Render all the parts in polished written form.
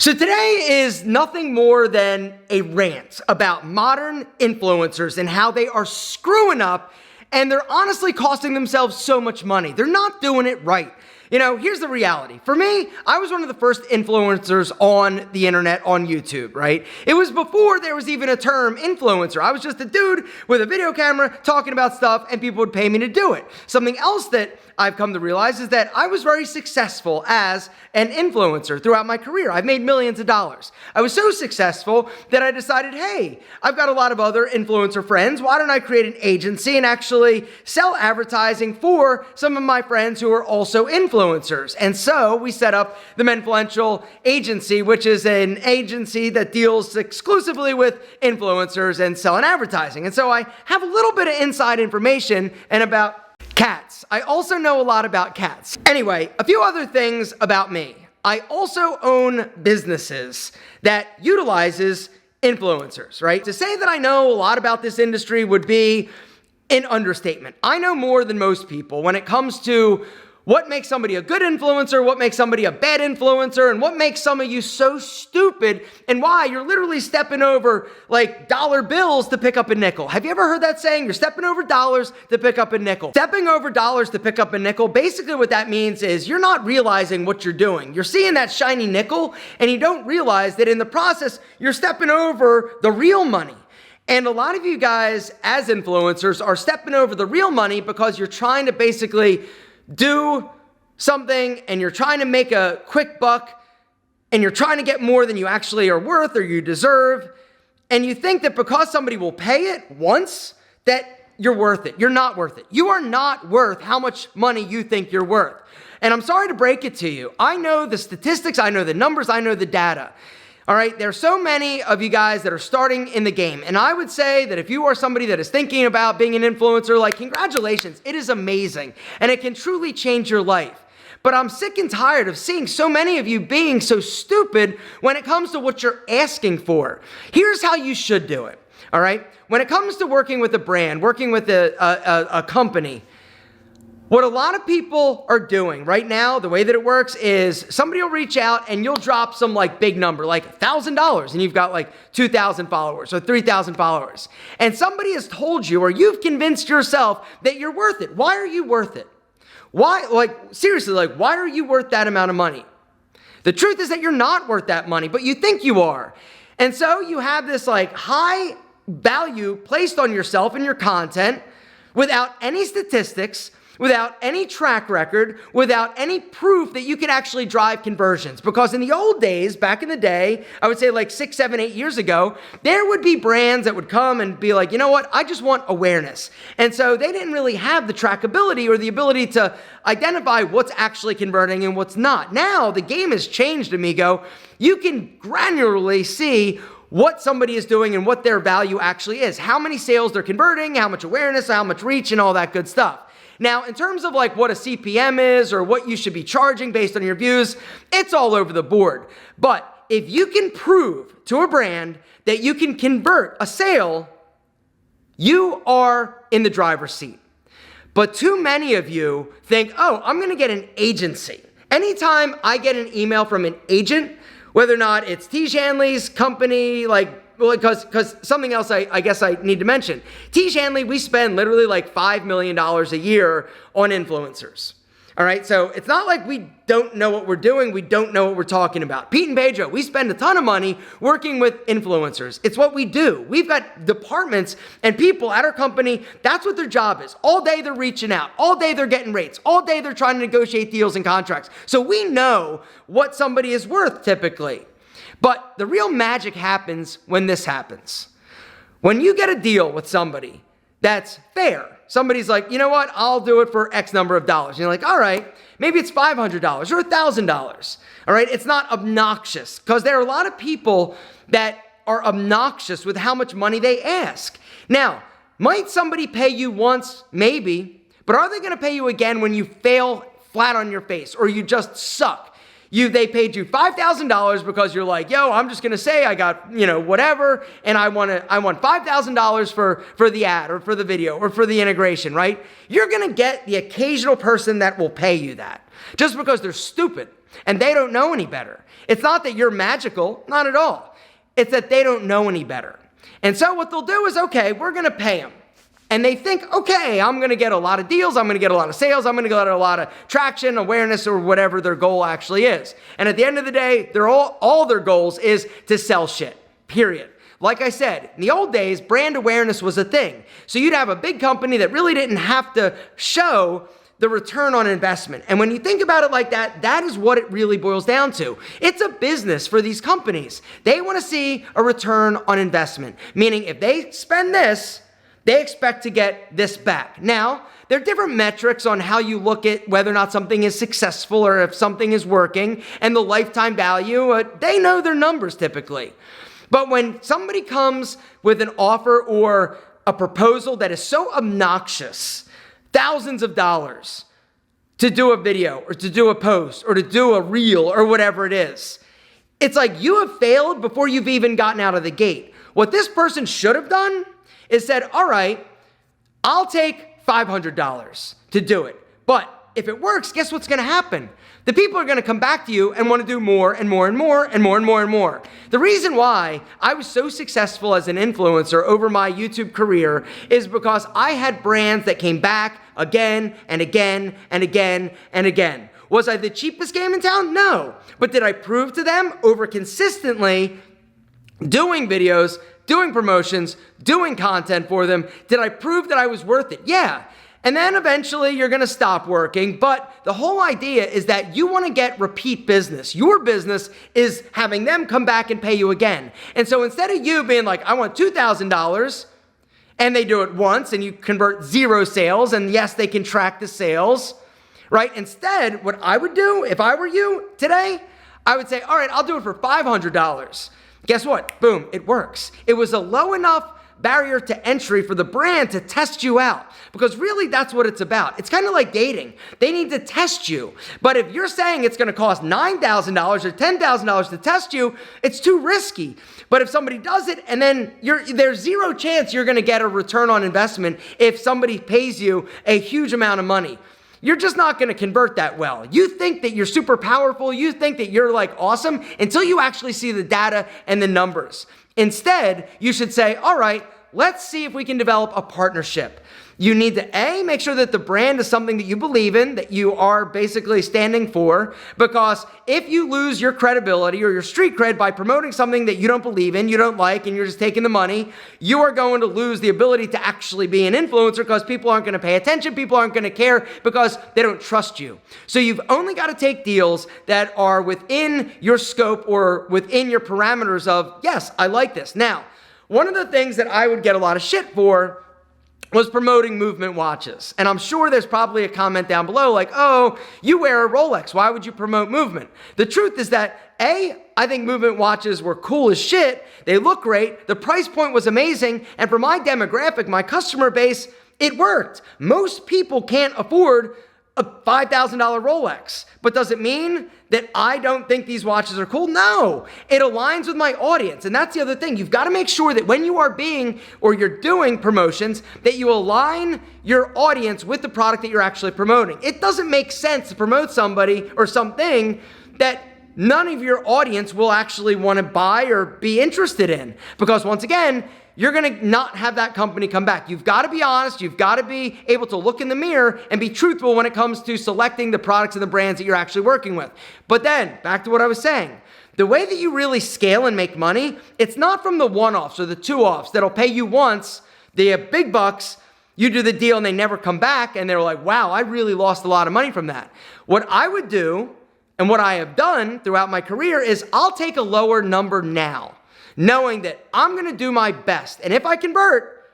So today is nothing more than a rant about modern influencers and how they are screwing up and they're honestly costing themselves so much money. They're not doing it right. You know, here's the reality. For me, I was one of the first influencers on the internet, on YouTube, right? It was before there was even a term influencer. I was just a dude with a video camera talking about stuff and people would pay me to do it. Something else that I've come to realize is that I was very successful as an influencer throughout my career. I've made millions of dollars. I was so successful that I decided, hey, I've got a lot of other influencer friends. Why don't I create an agency and actually sell advertising for some of my friends who are also influencers? And so we set up the Menfluential Agency, which is an agency that deals exclusively with influencers and selling advertising. And so I have a little bit of inside information and about cats. I also know a lot about cats. Anyway, a few other things about me. I also own businesses that utilizes influencers, right? To say that I know a lot about this industry would be an understatement. I know more than most people when it comes to what makes somebody a good influencer, what makes somebody a bad influencer, and what makes some of you so stupid, and why you're literally stepping over like dollar bills to pick up a nickel. Have you ever heard that saying? You're stepping over dollars to pick up a nickel. Stepping over dollars to pick up a nickel, basically what that means is you're not realizing what you're doing. You're seeing that shiny nickel, and you don't realize that in the process, you're stepping over the real money. And a lot of you guys as influencers are stepping over the real money because you're trying to basically do something and you're trying to make a quick buck and you're trying to get more than you actually are worth or you deserve. And you think that because somebody will pay it once, that you're worth it. You're not worth it. You are not worth how much money you think you're worth. And I'm sorry to break it to you. I know the statistics, I know the numbers, I know the data. All right, there are so many of you guys that are starting in the game. And I would say that if you are somebody that is thinking about being an influencer, like, congratulations, it is amazing. And it can truly change your life. But I'm sick and tired of seeing so many of you being so stupid when it comes to what you're asking for. Here's how you should do it, all right? When it comes to working with a brand, working with a company, what a lot of people are doing right now, the way that it works is somebody will reach out and you'll drop some like big number, like $1,000, and you've got like 2,000 followers or 3,000 followers. And somebody has told you, or you've convinced yourself that you're worth it. Why are you worth it? Why, like, seriously, like, why are you worth that amount of money? The truth is that you're not worth that money, but you think you are. And so you have this like high value placed on yourself and your content without any statistics, without any track record, without any proof that you can actually drive conversions. Because in the old days, back in the day, I would say like 6, 7, 8 years ago, there would be brands that would come and be like, you know what, I just want awareness. And so they didn't really have the trackability or the ability to identify what's actually converting and what's not. Now, the game has changed, amigo. You can granularly see what somebody is doing and what their value actually is. How many sales they're converting, how much awareness, how much reach, and all that good stuff. Now, in terms of like what a CPM is or what you should be charging based on your views, it's all over the board. But if you can prove to a brand that you can convert a sale, you are in the driver's seat. But too many of you think, oh, I'm going to get an agency. Anytime I get an email from an agent, whether or not it's T. Shanley's company, because something else I guess I need to mention. T. Shanley, we spend literally like $5 million a year on influencers. All right, so it's not like we don't know what we're doing, we don't know what we're talking about. Pete and Pedro, we spend a ton of money working with influencers. It's what we do. We've got departments and people at our company, that's what their job is. All day they're reaching out, all day they're getting rates, all day they're trying to negotiate deals and contracts. So we know what somebody is worth typically. But the real magic happens when this happens. When you get a deal with somebody that's fair, somebody's like, you know what, I'll do it for X number of dollars. And you're like, all right, maybe it's $500 or $1,000. All right, it's not obnoxious because there are a lot of people that are obnoxious with how much money they ask. Now, might somebody pay you once? Maybe. But are they going to pay you again when you fail flat on your face or you just suck? They paid you $5,000 because you're like, yo, I'm just going to say I got, whatever, and I want $5,000 for the ad or for the video or for the integration, right? You're going to get the occasional person that will pay you that just because they're stupid. and they don't know any better. It's not that you're magical, not at all. It's that they don't know any better. And so what they'll do is, okay, we're going to pay them. And they think, okay, I'm going to get a lot of deals, I'm going to get a lot of sales, I'm going to get a lot of traction, awareness, or whatever their goal actually is. And at the end of the day, all their goals is to sell shit, period. Like I said, in the old days, brand awareness was a thing. So you'd have a big company that really didn't have to show the return on investment. And when you think about it like that, that is what it really boils down to. It's a business for these companies. They want to see a return on investment, meaning if they spend this, they expect to get this back. Now, there are different metrics on how you look at whether or not something is successful or if something is working, and the lifetime value, they know their numbers typically. But when somebody comes with an offer or a proposal that is so obnoxious, thousands of dollars to do a video or to do a post or to do a reel or whatever it is, it's like you have failed before you've even gotten out of the gate. What this person should have done is said, all right, I'll take $500 to do it. But if it works, guess what's going to happen? The people are going to come back to you and want to do more and more and more and more and more and more. The reason why I was so successful as an influencer over my YouTube career is because I had brands that came back again and again and again and again. Was I the cheapest game in town? No. But did I prove to them over consistently doing videos, doing promotions, doing content for them, did I prove that I was worth it? Yeah. And then eventually you're going to stop working. But the whole idea is that you want to get repeat business. Your business is having them come back and pay you again. And so instead of you being like, I want $2,000, and they do it once and you convert 0 sales, and yes, they can track the sales, right? Instead, what I would do if I were you today, I would say, all right, I'll do it for $500. Guess what? Boom, it works. It was a low enough barrier to entry for the brand to test you out, because really that's what it's about. It's kind of like dating. They need to test you. But if you're saying it's going to cost $9,000 or $10,000 to test you, it's too risky. But if somebody does it and then there's 0 chance you're going to get a return on investment if somebody pays you a huge amount of money. You're just not going to convert that well. You think that you're super powerful. You think that you're like awesome until you actually see the data and the numbers. Instead, you should say, all right, let's see if we can develop a partnership. You need to make sure that the brand is something that you believe in, that you are basically standing for, because if you lose your credibility or your street cred by promoting something that you don't believe in, you don't like, and you're just taking the money, you are going to lose the ability to actually be an influencer, because people aren't going to pay attention, people aren't going to care because they don't trust you. So you've only got to take deals that are within your scope or within your parameters of, yes, I like this. Now, one of the things that I would get a lot of shit for was promoting movement watches. And I'm sure there's probably a comment down below like, oh, you wear a Rolex, why would you promote movement? The truth is that I think movement watches were cool as shit. They look great. The price point was amazing. And for my demographic, my customer base, it worked. Most people can't afford a $5,000 Rolex. But does it mean that I don't think these watches are cool? No, it aligns with my audience. And that's the other thing. You've got to make sure that when you are you're doing promotions, that you align your audience with the product that you're actually promoting. It doesn't make sense to promote somebody or something that none of your audience will actually want to buy or be interested in. Because once again, you're going to not have that company come back. You've got to be honest. You've got to be able to look in the mirror and be truthful when it comes to selecting the products and the brands that you're actually working with. But then, back to what I was saying, the way that you really scale and make money, it's not from the one-offs or the two-offs that'll pay you once, they have big bucks, you do the deal and they never come back and they're like, wow, I really lost a lot of money from that. What I would do, and what I have done throughout my career, is I'll take a lower number now, knowing that I'm going to do my best. And if I convert,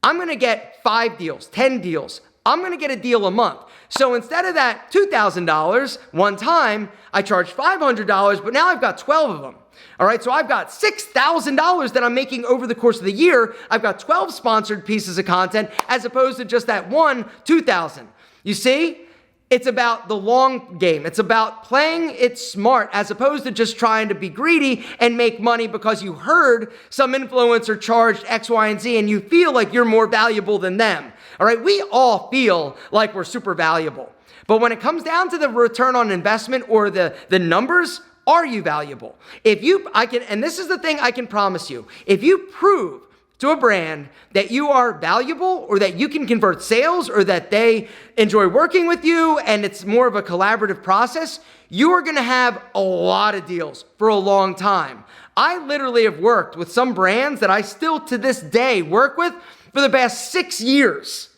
I'm going to get 5 deals, 10 deals. I'm going to get a deal a month. So instead of that $2,000 one time, I charge $500, but now I've got 12 of them. All right, so I've got $6,000 that I'm making over the course of the year. I've got 12 sponsored pieces of content as opposed to just that one $2,000. You see? It's about the long game. It's about playing it smart as opposed to just trying to be greedy and make money because you heard some influencer charged X, Y, and Z and you feel like you're more valuable than them. All right, we all feel like we're super valuable. But when it comes down to the return on investment or the numbers, are you valuable? And this is the thing I can promise you, if you prove to a brand that you are valuable or that you can convert sales or that they enjoy working with you and it's more of a collaborative process, you are gonna have a lot of deals for a long time. I literally have worked with some brands that I still to this day work with for the past 6 years.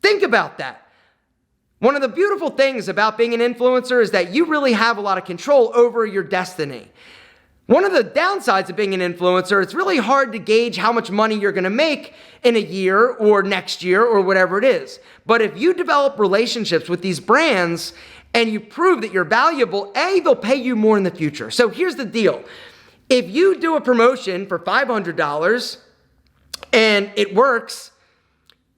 Think about that. One of the beautiful things about being an influencer is that you really have a lot of control over your destiny. One of the downsides of being an influencer, it's really hard to gauge how much money you're gonna make in a year or next year or whatever it is. But if you develop relationships with these brands and you prove that you're valuable, they'll pay you more in the future. So here's the deal. If you do a promotion for $500 and it works,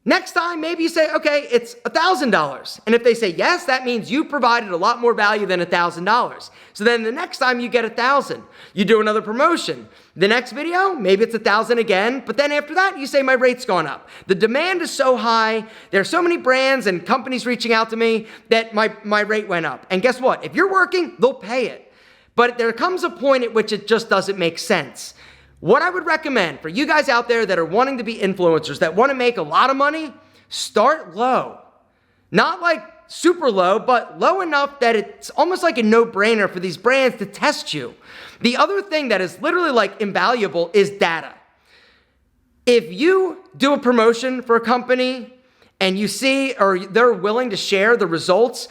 next time, maybe you say, okay, it's $1,000. And if they say yes, that means you provided a lot more value than $1,000. So then the next time you get 1,000, you do another promotion. The next video, maybe it's 1,000 again, but then after that, you say my rate's gone up. The demand is so high, there are so many brands and companies reaching out to me that my rate went up. And guess what? If you're working, they'll pay it. But there comes a point at which it just doesn't make sense. What I would recommend for you guys out there that are wanting to be influencers, that want to make a lot of money, start low. Not like super low, but low enough that it's almost like a no-brainer for these brands to test you. The other thing that is literally like invaluable is data. If you do a promotion for a company and you see, or they're willing to share the results,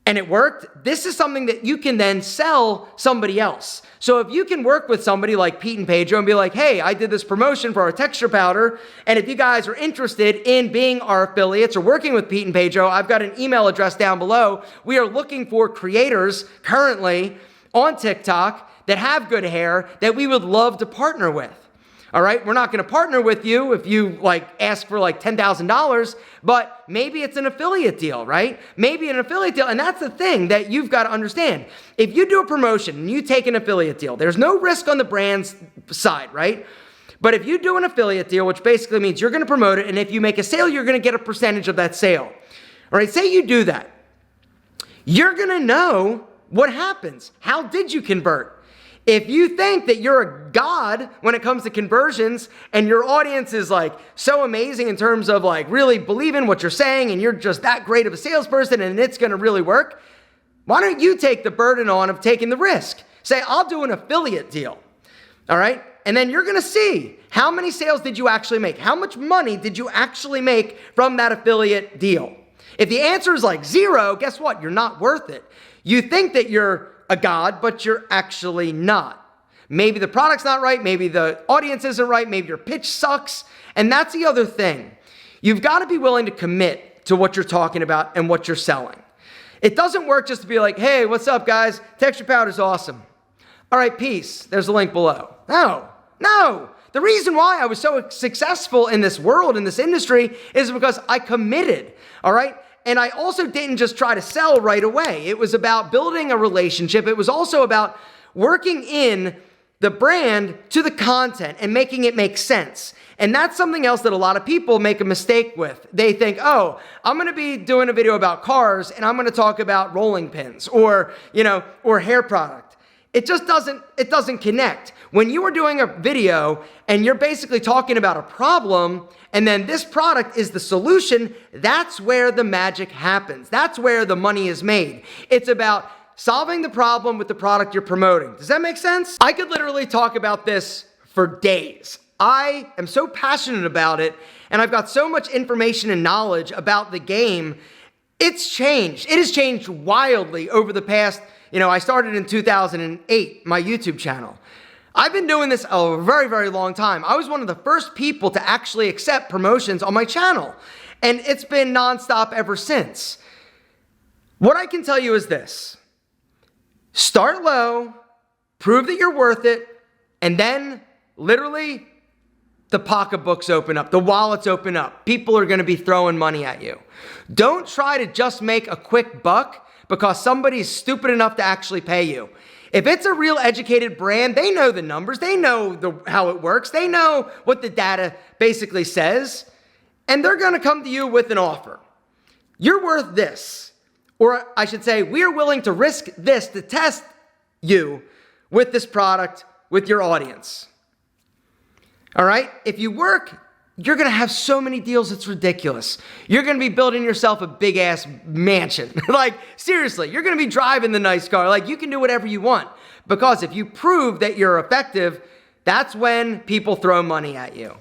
and it worked, this is something that you can then sell somebody else. So if you can work with somebody like Pete and Pedro and be like, hey, I did this promotion for our texture powder, and if you guys are interested in being our affiliates or working with Pete and Pedro, I've got an email address down below. We are looking for creators currently on TikTok that have good hair that we would love to partner with. All right, we're not going to partner with you if you ask for $10,000, but maybe it's an affiliate deal, right? Maybe an affiliate deal. And that's the thing that you've got to understand. If you do a promotion and you take an affiliate deal, there's no risk on the brand's side, right? But if you do an affiliate deal, which basically means you're going to promote it, and if you make a sale, you're going to get a percentage of that sale. All right, say you do that. You're going to know what happens. How did you convert? If you think that you're a god when it comes to conversions and your audience is so amazing in terms of really believing what you're saying and you're just that great of a salesperson and it's going to really work, why don't you take the burden on of taking the risk? Say, I'll do an affiliate deal. All right. And then you're going to see how many sales did you actually make? How much money did you actually make from that affiliate deal? If the answer is 0, guess what? You're not worth it. You think that you're a god, but you're actually not. Maybe the product's not right. Maybe the audience isn't right. Maybe your pitch sucks. And that's the other thing. You've got to be willing to commit to what you're talking about and what you're selling. It doesn't work just to be like, hey, what's up, guys? Texture powder's awesome. All right, peace. There's a link below. No. The reason why I was so successful in this world, in this industry, is because I committed, all right? And I also didn't just try to sell right away. It was about building a relationship. It was also about working in the brand to the content and making it make sense. And that's something else that a lot of people make a mistake with. They think, oh, I'm going to be doing a video about cars and I'm going to talk about rolling pins or hair product. It just doesn't connect. When you are doing a video and you're basically talking about a problem and then this product is the solution, that's where the magic happens. That's where the money is made. It's about solving the problem with the product you're promoting. Does that make sense? I could literally talk about this for days. I am so passionate about it and I've got so much information and knowledge about the game. It's changed. It has changed wildly over the past, I started in 2008, my YouTube channel. I've been doing this a very, very long time. I was one of the first people to actually accept promotions on my channel, and it's been nonstop ever since. What I can tell you is this. Start low, prove that you're worth it, and then literally the pocketbooks open up, the wallets open up. People are going to be throwing money at you. Don't try to just make a quick buck because somebody's stupid enough to actually pay you. If it's a real educated brand, they know the numbers, they know how it works, they know what the data basically says, and they're going to come to you with an offer. You're worth this. Or I should say, we are willing to risk this to test you with this product, with your audience. All right? If you work, you're going to have so many deals, it's ridiculous. You're going to be building yourself a big ass mansion. Like, seriously, you're going to be driving the nice car. Like, you can do whatever you want. Because if you prove that you're effective, that's when people throw money at you.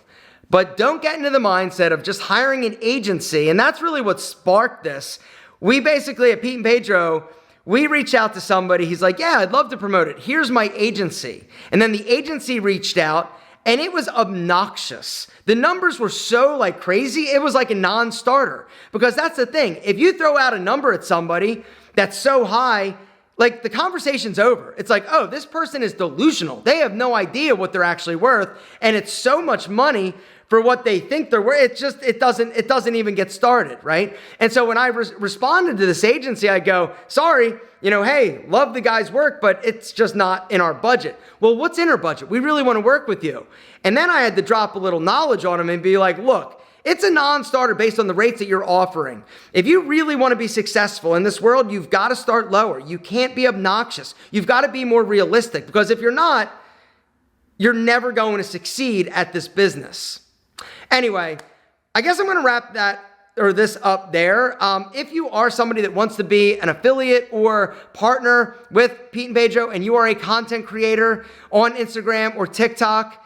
But don't get into the mindset of just hiring an agency. And that's really what sparked this. We basically, at Pete and Pedro, we reached out to somebody. He's like, yeah, I'd love to promote it. Here's my agency. And then the agency reached out. And it was obnoxious. The numbers were so like crazy, it was like a non-starter. Because that's the thing. If you throw out a number at somebody that's so high, like the conversation's over. It's like, oh, this person is delusional. They have no idea what they're actually worth. And it's so much money for what they think they're worth. It doesn't even get started, right? And so when I responded to this agency, I go, sorry, hey, love the guy's work, but it's just not in our budget. Well, what's in our budget? We really want to work with you. And then I had to drop a little knowledge on him and be like, look, it's a non-starter based on the rates that you're offering. If you really want to be successful in this world, you've got to start lower. You can't be obnoxious. You've got to be more realistic, because if you're not, you're never going to succeed at this business. Anyway, I guess I'm going to wrap this up there. If you are somebody that wants to be an affiliate or partner with Pete and Pedro, and you are a content creator on Instagram or TikTok,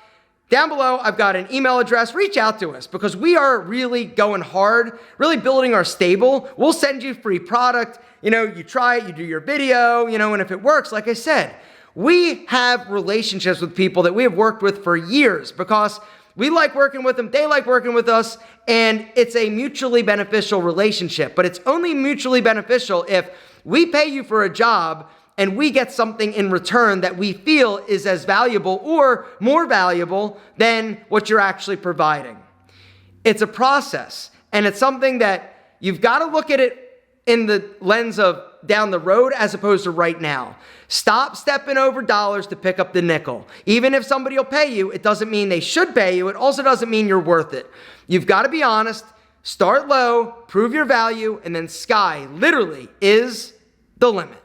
down below, I've got an email address. Reach out to us, because we are really going hard, really building our stable. We'll send you free product. You try it, you do your video, and if it works, like I said, we have relationships with people that we have worked with for years, because we like working with them, they like working with us, and it's a mutually beneficial relationship. But it's only mutually beneficial if we pay you for a job and we get something in return that we feel is as valuable or more valuable than what you're actually providing. It's a process, and it's something that you've got to look at it in the lens of down the road as opposed to right now. Stop stepping over dollars to pick up the nickel. Even if somebody will pay you, it doesn't mean they should pay you. It also doesn't mean you're worth it. You've got to be honest, start low, prove your value, and then sky literally is the limit.